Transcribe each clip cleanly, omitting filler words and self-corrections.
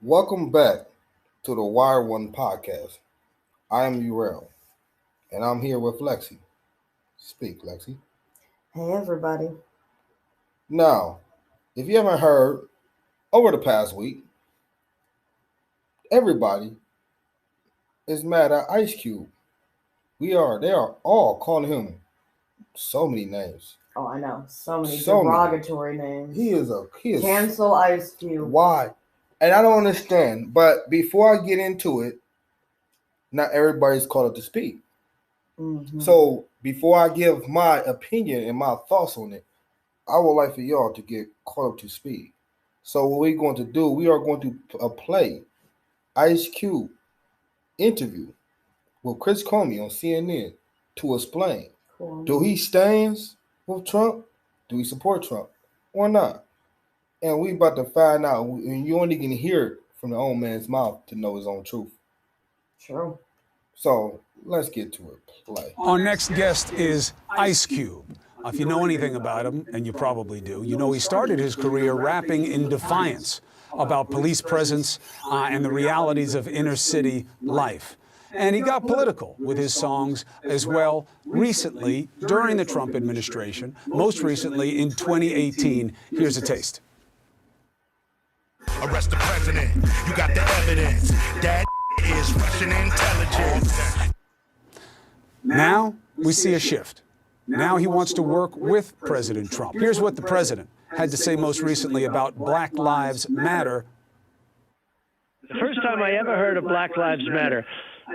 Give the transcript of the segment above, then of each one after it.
Welcome back to the Wire One podcast. I am Urel, and I'm here with Lexi. Speak, Lexi. Hey, everybody. Now, if you haven't heard, over the past week, everybody is mad at Ice Cube. They are all calling him so many names. Oh, I know. So many So many. derogatory names. He is. Cancel Ice Cube. Why? And I don't understand. But before I get into it, not everybody's called up to speak. Mm-hmm. So before I give my opinion and my thoughts on it, I would like for y'all to get caught up to speed. So what we're going to do, we are going to play Ice Cube interview with Chris Comey on CNN to explain, Cool. do he stands with Trump? Do he support Trump or not? And we about to find out, and you only can hear it from the old man's mouth to know his own truth. True. So let's get to it. Play. Our next guest is Ice Cube. If you know anything about him, and you probably do, you know he started his career rapping in defiance about police presence and the realities of inner city life. And he got political with his songs as well recently during the Trump administration, most recently in 2018. Here's a taste. Arrest the president. You got the evidence. That is Russian intelligence. Now we see a shift. Now he wants to work with President Trump. Here's what the president had to say most recently about Black Lives Matter. The first time I ever heard of Black Lives Matter,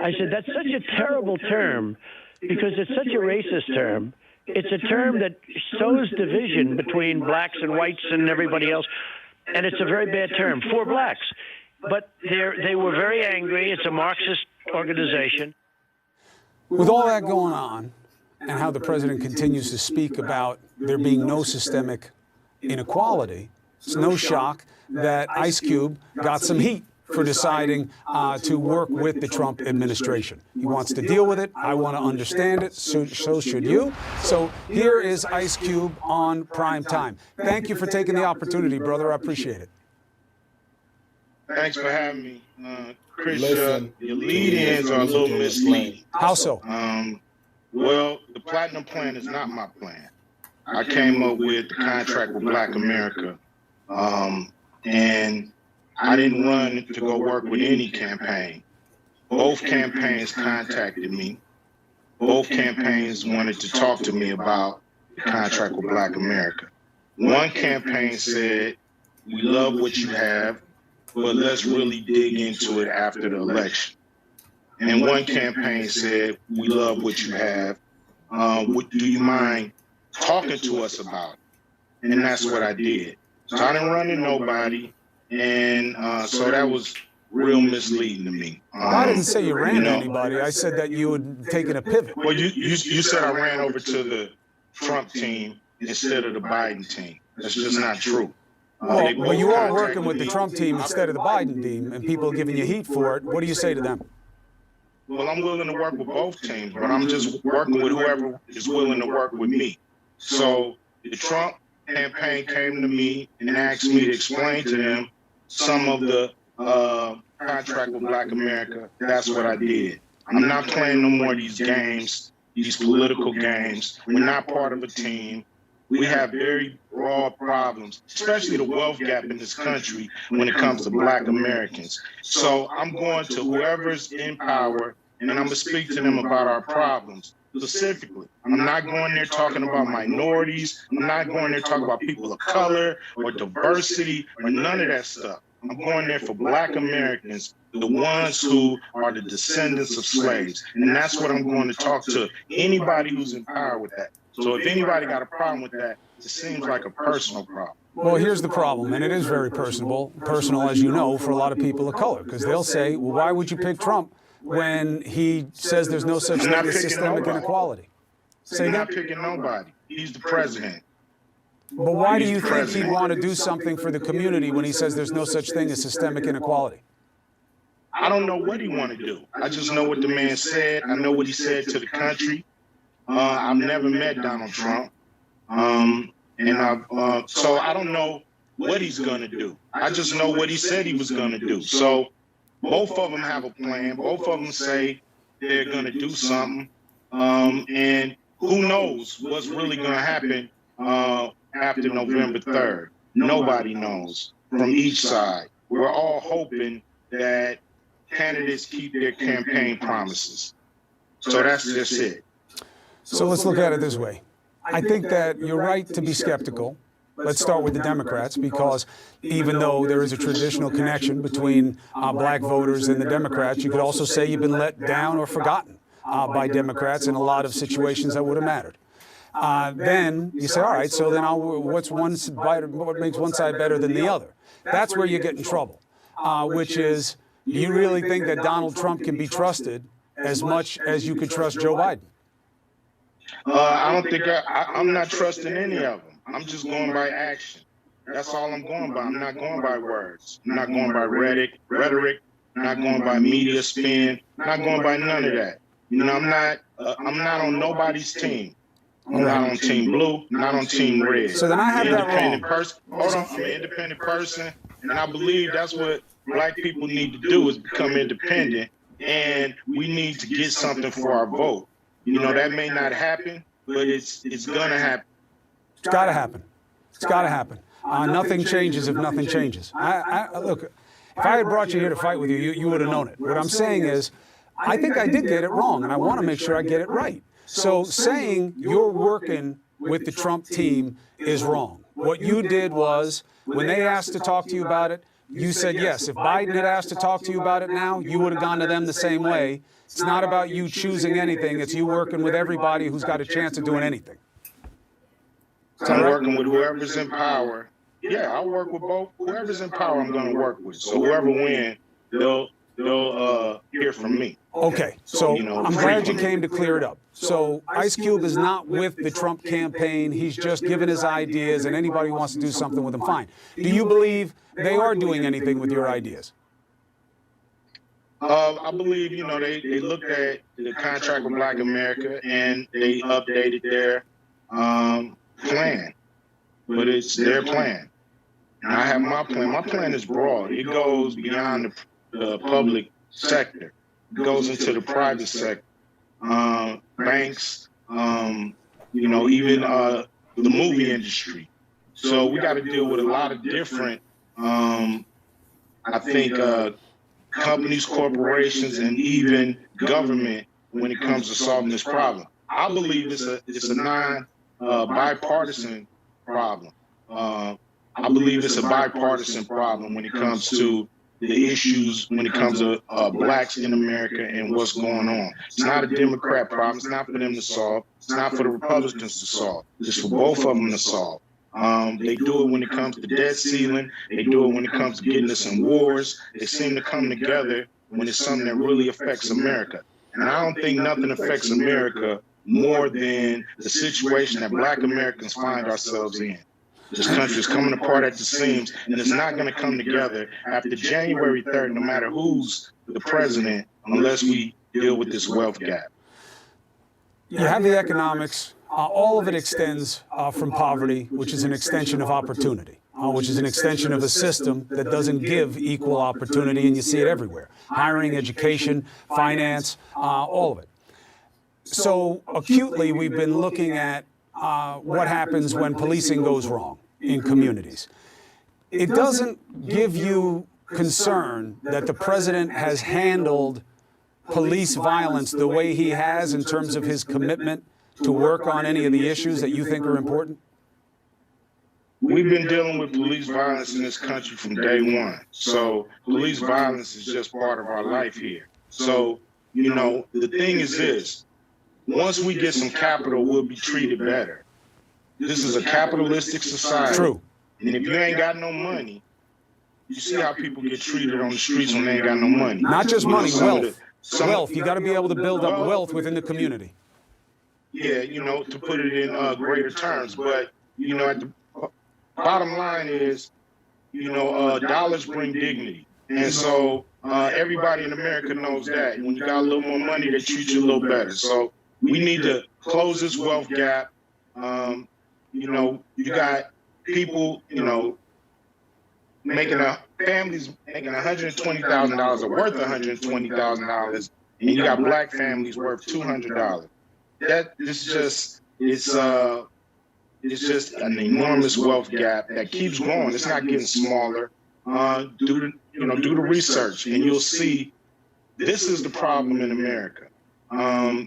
I said, that's such a terrible term because it's such a racist term. It's a term that sows division between blacks and whites and everybody else, and it's a very bad term for blacks. But they were very angry. It's a Marxist organization. With all that going on, and how the president continues to speak about there being no systemic inequality, it's no shock that Ice Cube got some heat for deciding to work with the Trump administration. He wants to deal with it. I want to understand it. So should you. So here is Ice Cube on Prime Time. Thank you for taking the opportunity, brother. I appreciate it. Thanks for having me. Chris, your lead-ins are a little misleading. How so? Well, the Platinum Plan is not my plan. I came up with the contract with Black America, and I didn't run to go work with any campaign. Both campaigns contacted me. Both campaigns wanted to talk to me about the contract with Black America. One campaign said, we love what you have, but let's really dig into it after the election. And one campaign said, we love what you have. Do you mind talking to us about it? And that's what I did. So I didn't run to nobody. And so that was real misleading to me. I didn't say you ran to anybody. I said that you had taken a pivot. Well, you said I ran over to the Trump team instead of the Biden team. That's just not true. Well, you are working with the Trump team instead of the Biden team, and people are giving you heat for it. What do you say to them? Well, I'm willing to work with both teams, but I'm just working with whoever is willing to work with me. So the Trump campaign came to me and asked me to explain to them some of the contract with Black America. That's what I did. I'm not playing no more of these games, these political games. We're not part of a team. We have very broad problems, especially the wealth gap in this country when it comes to Black Americans. So I'm going to whoever's in power, and I'm going to speak to them about our problems specifically. I'm not going there talking about minorities. I'm not going there talking about people of color or diversity or none of that stuff. I'm going there for Black Americans, the ones who are the descendants of slaves. And that's what I'm going to talk to anybody who's in power with that. So if anybody got a problem with that, it seems like a personal problem. Well, here's the problem, and it is very personal, as you know, for a lot of people of color, because they'll say, well, why would you pick Trump when he says there's no such thing as systemic inequality? I'm not picking nobody. He's the president. But why do you think he'd want to do something for the community when he says there's no such thing as systemic inequality? I don't know what he want to do. I just know what the man said. I know what he said to the country. I've never met Donald Trump. So I don't know what he's going to do. I just know what he said he was going to do. So both of them have a plan. Both of them say they're going to do something. And who knows what's really going to happen after November 3rd. Nobody knows from each side. We're all hoping that candidates keep their campaign promises. So that's just it. So let's look at it this way. I think that you're right to be skeptical. Let's start with the Democrats, because even though there is a traditional connection between black voters and the Democrats, you could also say you've been let down or forgotten by Democrats in a lot of situations that would have mattered. Then you say, all right, so then what makes one side better than the other? That's where you get in trouble, which is, do you really think that Donald Trump can be trusted as much as you could trust Joe Biden? I don't think I'm not trusting any of them. I'm just going by action. That's all I'm going by. I'm not going by words. I'm not going by rhetoric. I'm not going by media spin. I'm not going by none of that. You know, I'm not on nobody's team. I'm not on Team Blue, not on Team Red. So then I have that wrong. Hold on, I'm an independent person, and I believe that's what black people need to do, is become independent, and we need to get something for our vote. You know, that may not happen, but it's gonna happen. It's got to happen. It's got to happen. Nothing changes if nothing changes. Look, if I had brought you here to fight with you, you would have known it. What I'm saying is, I think I did get it wrong, and I want to make sure I get it right. So saying you're working with the Trump team is wrong. What you did was, when they asked to talk to you about it, you said yes. If Biden had asked to talk to you about it now, you would have gone to them the same way. It's not about you choosing anything. It's you working with everybody who's got a chance of doing anything. I'm working with whoever's in power. Yeah, I'll work with both. Whoever's in power, I'm going to work with. So whoever wins, they'll hear from me. Okay, so I'm glad you came to clear it up. So Ice Cube is not with the Trump campaign. He's just giving his ideas, and anybody who wants to do something with them, fine. Do you believe they are doing anything with your ideas? I believe, they looked at the contract with Black America and they updated their plan, but it's their plan. And I have my plan. My plan is broad. It goes beyond the public sector. It goes into the private sector, banks, even the movie industry. So we got to deal with a lot of different, companies, corporations, and even government when it comes to solving this problem. I believe it's a bipartisan problem. I believe it's a bipartisan problem when it comes to the issues, when it comes to blacks in America and what's going on. It's not a Democrat problem. It's not for them to solve. It's not for the Republicans to solve. It's for both of them to solve. They do it when it comes to debt ceiling. They do it when it comes to getting us in wars. They seem to come together when it's something that really affects America. And I don't think nothing affects America more than the situation that Black Americans find ourselves in. This country is coming apart at the seams, and it's not going to come together after January 3rd, no matter who's the president, unless we deal with this wealth gap. You have the economics. All of it extends from poverty, which is an extension of opportunity, which is an extension of a system that doesn't give equal opportunity, and you see it everywhere. Hiring, education, finance, all of it. So acutely, we've been looking at what happens when policing goes wrong in communities. It doesn't give you concern that the president has handled police violence the way he has in terms of his commitment to work on any of the issues that you think are important? We've been dealing with police violence in this country from day one. So police violence is just part of our life here. So, the thing is this, once we get some capital, we'll be treated better. This is a capitalistic society. True. And if you ain't got no money, you see how people get treated on the streets when they ain't got no money. Not just money, wealth. Wealth. You got to be able to build up wealth within the community. Yeah, to put it in greater terms. But, at the bottom line is, dollars bring dignity. And so everybody in America knows that. When you got a little more money, they treat you a little better. So we need to close this wealth gap. You got people, families making $120,000 or worth $120,000, and you got black families worth $200. It's just an enormous wealth gap that keeps growing. It's not getting smaller. Do the research, and you'll see this is the problem in America.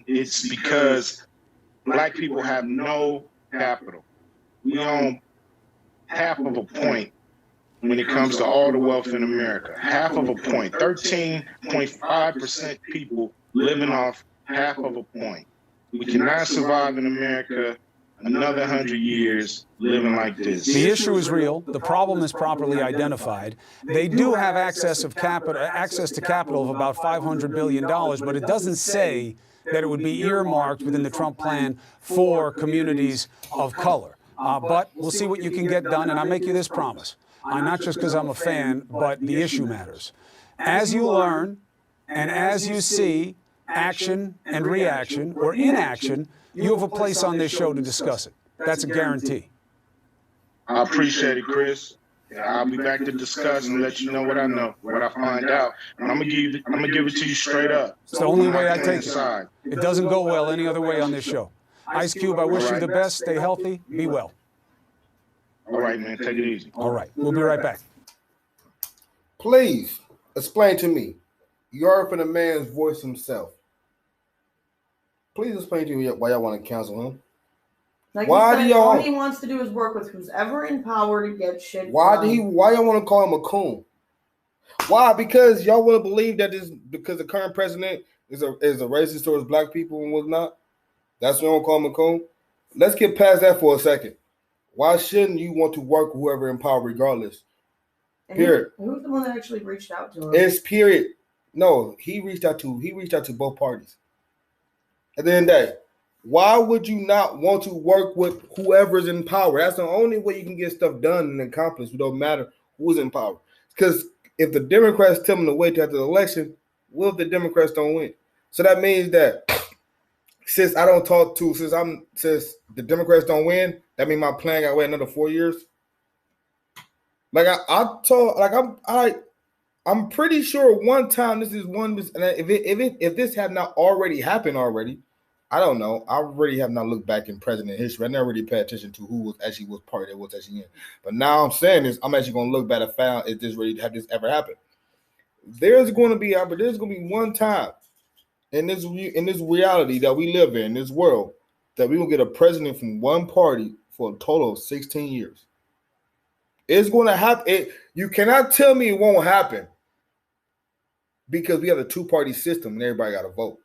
It's because black people have no capital. We own half of a point when it comes to all the wealth in America. Half of a point. 13.5% people living off half of a point. We cannot survive in America another 100 years living like this. The issue is real. The problem is properly identified. They do have access to capital of about $500 billion, but it doesn't say that it would be earmarked within the Trump plan for communities of color. But we'll see what you can get done, and I make you this promise. Not just because I'm a fan, but the issue matters. As you learn and as you see action and reaction or inaction, you have a place on this show to discuss it. That's a guarantee. I appreciate it, Chris. I'll be back to discuss and let you know what I know, what I find out. And I'm gonna give it to you straight up. It's the only way I take it. It doesn't go well any other way on this show. Ice Cube, I wish you the best. Stay healthy. Be well. All right, man. Take it easy. All right. We'll be right back. Please explain to me. You heard from the man's voice himself. Please explain to me why y'all want to cancel him. Like Why said, do y'all? All he wants to do is work with who's ever in power to get shit Why done. Why y'all want to call him a coon? Why? Because y'all want to believe that because the current president is a racist towards black people and whatnot. That's why I want to call him a coon. Let's get past that for a second. Why shouldn't you want to work with whoever in power regardless? And Period. Who's the one that actually reached out to him? It's period. No, he reached out to both parties. At the end of the day, why would you not want to work with whoever's in power? That's the only way you can get stuff done and accomplished. It don't matter who's in power. Because if the Democrats tell them to wait after the election, what if the Democrats don't win? So that means that since the Democrats don't win, that means my plan got to wait another 4 years. Like I'm pretty sure one time if this had not already happened already, I don't know. I really have not looked back in president history. I never really paid attention to who was part that was actually in. But now I'm saying this, I'm actually going to look back and find if this ever happened. There's going to be one time in this reality that we live in this world, that we will get a president from one party for a total of 16 years. It's going to happen. You cannot tell me it won't happen because we have a two-party system and everybody got to vote.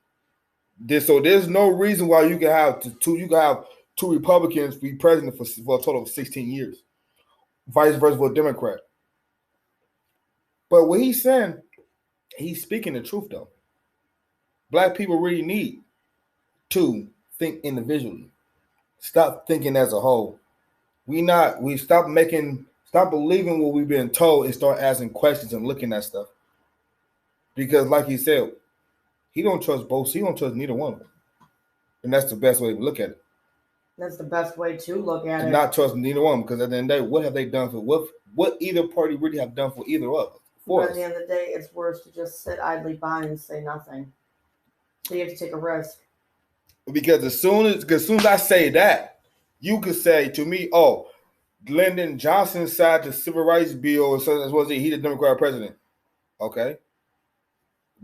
So there's no reason why you can have two Republicans be president for a total of 16 years, vice versa for a Democrat. But what he's saying, he's speaking the truth though. Black people really need to think individually. Stop thinking as a whole. We stop believing what we've been told and start asking questions and looking at stuff. Because like he said, he don't trust both. He don't trust neither one of them. And that's the best way to look at it. That's the best way to look at it. Not trust neither one, because at the end of the day, what have they done for what either party really have done for either of us? But at the end of the day, it's worse to just sit idly by and say nothing. So you have to take a risk. Because as soon as I say that, you could say to me, "Oh, Lyndon Johnson signed the Civil Rights Bill, and he's the Democratic president." Okay.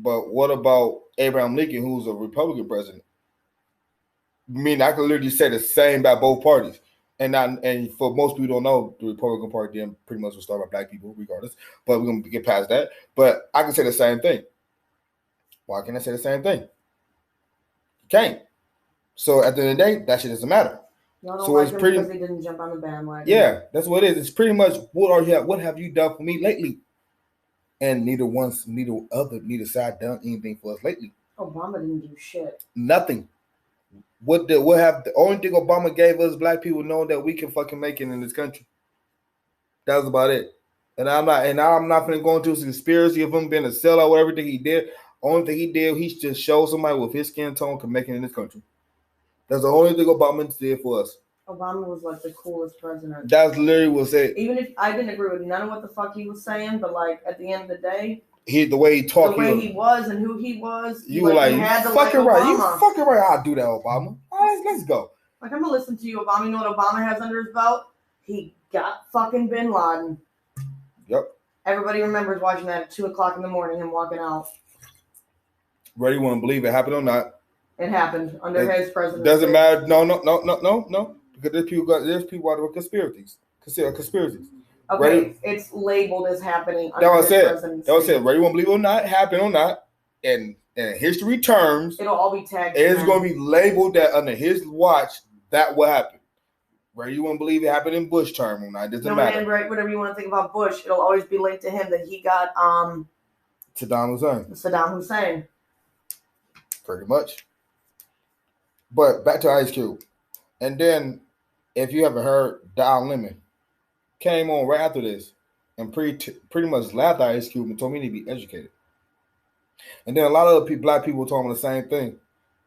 But what about Abraham Lincoln, who's a Republican president? I mean, I could literally say the same about both parties. And for most people who don't know, the Republican Party then pretty much was started by black people, regardless. But we're going to get past that. But I can say the same thing. Why can't I say the same thing? You can't. So at the end of the day, that shit doesn't matter. Y'all don't like him because he didn't jump on the bandwagon. Yeah, that's what it is. It's pretty much what have you done for me lately? And neither side done anything for us lately. Obama didn't do shit. Nothing. The only thing Obama gave us black people knowing that we can fucking make it in this country. That was about it. And I'm not gonna go into a conspiracy of him being a sellout or everything he did. Only thing he did, he just showed somebody with his skin tone can make it in this country. That's the only thing Obama did for us. Obama was like the coolest president. That's literally what said. Even if I didn't agree with none of what the fuck he was saying, but like at the end of the day, The way he talked, the way he was and who he was, you were like, you had to fucking like right. Obama. You fucking right. I'll do that, Obama. All right, let's go. Like, I'm gonna listen to you, Obama. You know what Obama has under his belt? He got fucking Bin Laden. Yep. Everybody remembers watching that at 2 o'clock in the morning, him walking out. Whether you want to believe it happened or not. It happened under his presidency. Doesn't matter. No. Because there's people out there with conspiracies. Okay, Ready? It's labeled as happening That under was his it. presidency. That was it. Whether you want to believe it or not, happen or not, and in history terms, It'll all be tagged. it's going to be labeled that under his watch that will happen. Whether you want to believe it happened in Bush term or not, it doesn't matter. And right, whatever you want to think about Bush, it'll always be linked to him that he got Saddam Hussein. Pretty much. But back to Ice Cube. And then, if you haven't heard, Don Lemon came on right after this and pretty much laughed at Ice Cube and told me to be educated. And then a lot of black people told him the same thing.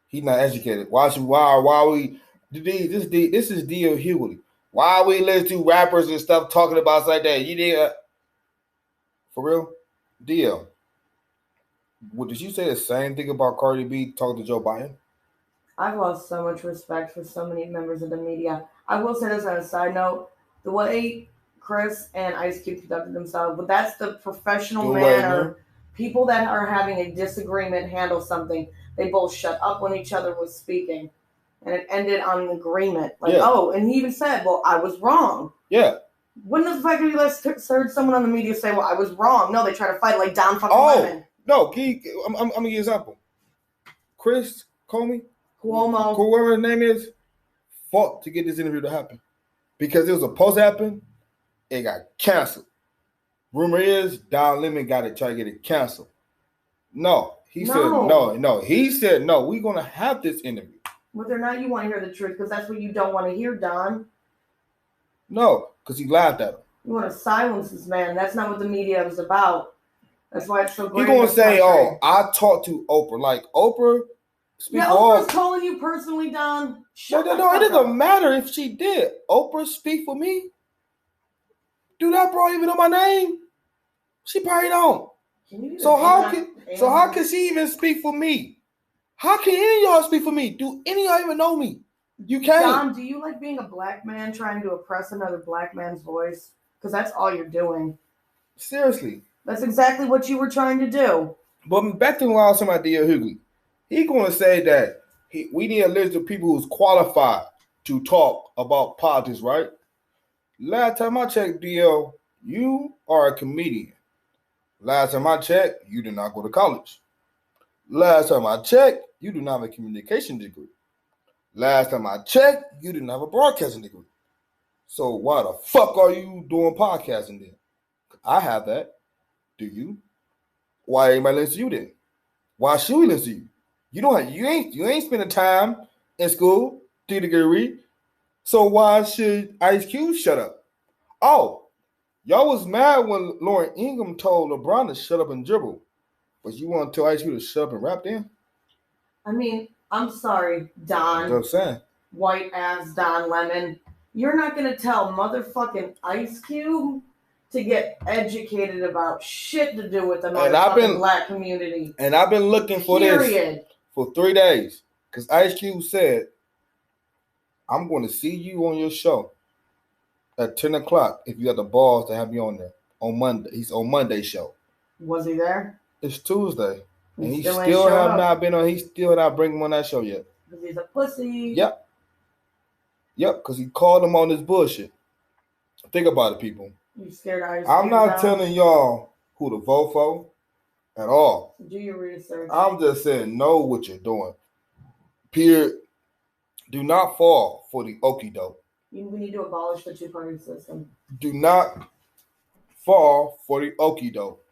He's not educated. Why we this is D.L. Hughley. Why we listen to rappers and stuff talking about stuff like that? You did for real? D.L. What did you say the same thing about Cardi B talking to Joe Biden? I've lost so much respect for so many members of the media. I will say this on a side note. The way Chris and Ice Cube conducted themselves, but that's the professional manner. People that are having a disagreement handle something. They both shut up when each other was speaking. And it ended on an agreement. Like, and he even said, well, I was wrong. Yeah. When does the fact that you heard someone on the media say, well, I was wrong? No, they try to fight like Don fucking Lemon. No, I'm going to give you an example. Chris Cuomo, whoever his name is, fought to get this interview to happen. Because it was supposed to happen, it got canceled. Rumor is Don Lemon got it, try to get it canceled. No. He said no. He said no, we're going to have this interview. Whether or not you want to hear the truth, because that's what you don't want to hear, Don. No, because he laughed at him. You want to silence this man. That's not what the media was about. That's why it's so great. He's going to say, I talked to Oprah. Like, Oprah Oprah's calling you personally, Don. No, it doesn't matter if she did. Oprah speak for me. Do that bro even know my name? She probably don't. So how can she even speak for me? How can any of y'all speak for me? Do any of y'all even know me? You can't. Don, do you like being a black man trying to oppress another black man's voice? Because that's all you're doing. Seriously. That's exactly what you were trying to do. But back to what I was talking about D.L. Hughley. He's going to say that we need a list of people who's qualified to talk about politics, right? Last time I checked, D.L., you are a comedian. Last time I checked, you did not go to college. Last time I checked, you do not have a communication degree. Last time I checked, you didn't have a broadcasting degree. So why the fuck are you doing podcasting then? I have that. Do you? Why anybody listen to you then? Why should we listen to you? You ain't spending time in school to get a degree. So why should Ice Cube shut up? Oh, y'all was mad when Lauren Ingham told LeBron to shut up and dribble. But you want to tell Ice Cube to shut up and rap then? I mean, I'm sorry, Don. That's what I'm saying. White ass Don Lemon. You're not going to tell motherfucking Ice Cube to get educated about shit to do with the motherfucking black community. And I've been looking for this for 3 days. Because Ice Cube said, I'm going to see you on your show at 10 o'clock if you got the balls to have me on there on Monday. He's on Monday's show. Was he there? It's Tuesday. And he still have not been on. He still not bring him on that show yet. Because he's a pussy. Yep, because he called him on this bullshit. Think about it, people. You scared Ice Cube? I'm not telling y'all who to vote for at all. Do your research. I'm just saying, know what you're doing. Period. Do not fall for the okie doke. We need to abolish the two-party system. Do not fall for the okie doke.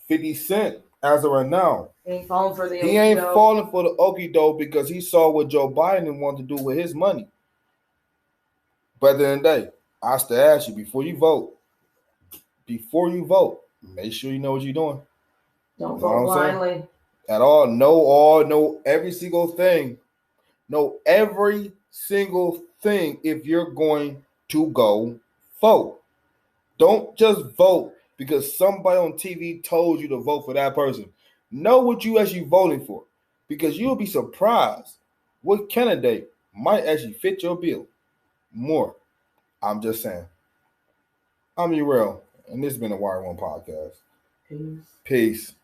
50 Cent, as of right now, ain't falling for the okie doke. He ain't falling for the okie doke because he saw what Joe Biden wanted to do with his money. But at the end of the day, I still ask you, before you vote, make sure you know what you're doing. Don't vote blindly. At all. Know every single thing. Know every single thing if you're going to go vote. Don't just vote because somebody on TV told you to vote for that person. Know what you actually voting for, because you'll be surprised what candidate might actually fit your bill more. I'm just saying. I'm Urel, and this has been the Wire One Podcast. Peace. Peace.